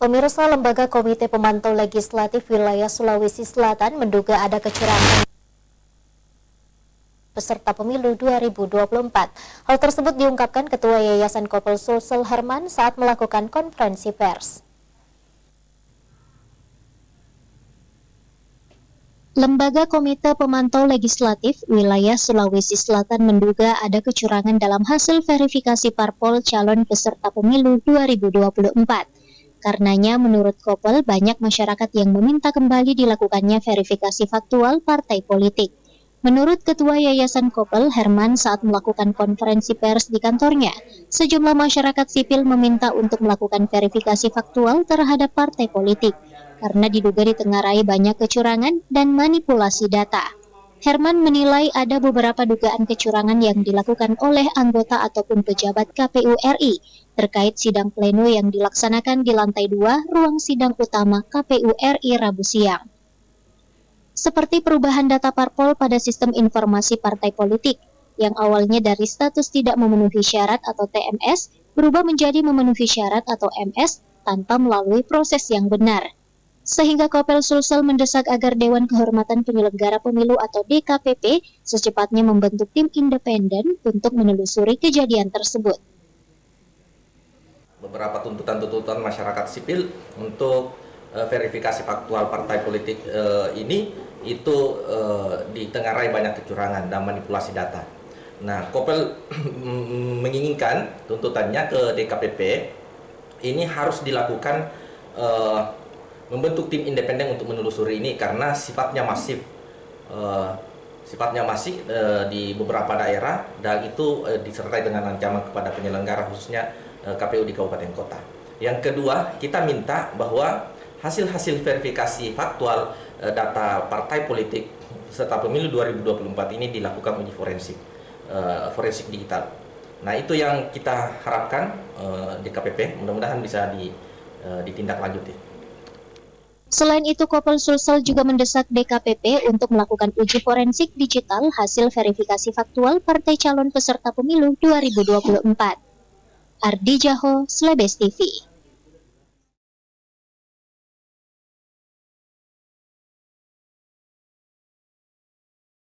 Pemirsa, Lembaga Komite Pemantau Legislatif Wilayah Sulawesi Selatan menduga ada kecurangan peserta pemilu 2024. Hal tersebut diungkapkan Ketua Yayasan Kopel Sulsel Herman saat melakukan konferensi pers. Lembaga Komite Pemantau Legislatif Wilayah Sulawesi Selatan menduga ada kecurangan dalam hasil verifikasi parpol calon peserta pemilu 2024. Karenanya, menurut Kopel, banyak masyarakat yang meminta kembali dilakukannya verifikasi faktual partai politik. Menurut Ketua Yayasan Kopel, Herman, saat melakukan konferensi pers di kantornya, sejumlah masyarakat sipil meminta untuk melakukan verifikasi faktual terhadap partai politik, karena diduga ditengarai banyak kecurangan dan manipulasi data. Herman menilai ada beberapa dugaan kecurangan yang dilakukan oleh anggota ataupun pejabat KPU RI terkait sidang pleno yang dilaksanakan di lantai 2 ruang sidang utama KPU RI Rabu siang. Seperti perubahan data parpol pada sistem informasi partai politik, yang awalnya dari status tidak memenuhi syarat atau TMS, berubah menjadi memenuhi syarat atau MS tanpa melalui proses yang benar. Sehingga Kopel Sulsel mendesak agar Dewan Kehormatan Penyelenggara Pemilu atau DKPP secepatnya membentuk tim independen untuk menelusuri kejadian tersebut. Beberapa tuntutan-tuntutan masyarakat sipil untuk verifikasi faktual partai politik ini itu ditengarai banyak kecurangan dan manipulasi data. Nah, Kopel menginginkan tuntutannya ke DKPP ini harus dilakukan membentuk tim independen untuk menelusuri ini karena sifatnya masif. Di beberapa daerah dan itu disertai dengan ancaman kepada penyelenggara khususnya KPU di kabupaten kota. Yang kedua, kita minta bahwa hasil-hasil verifikasi faktual data partai politik serta pemilu 2024 ini dilakukan uji forensik digital. Nah, itu yang kita harapkan DKPP mudah-mudahan bisa ditindaklanjuti. Selain itu, Kopel Sulsel juga mendesak DKPP untuk melakukan uji forensik digital hasil verifikasi faktual partai calon peserta pemilu 2024. Ardi Jaho, Slebes TV.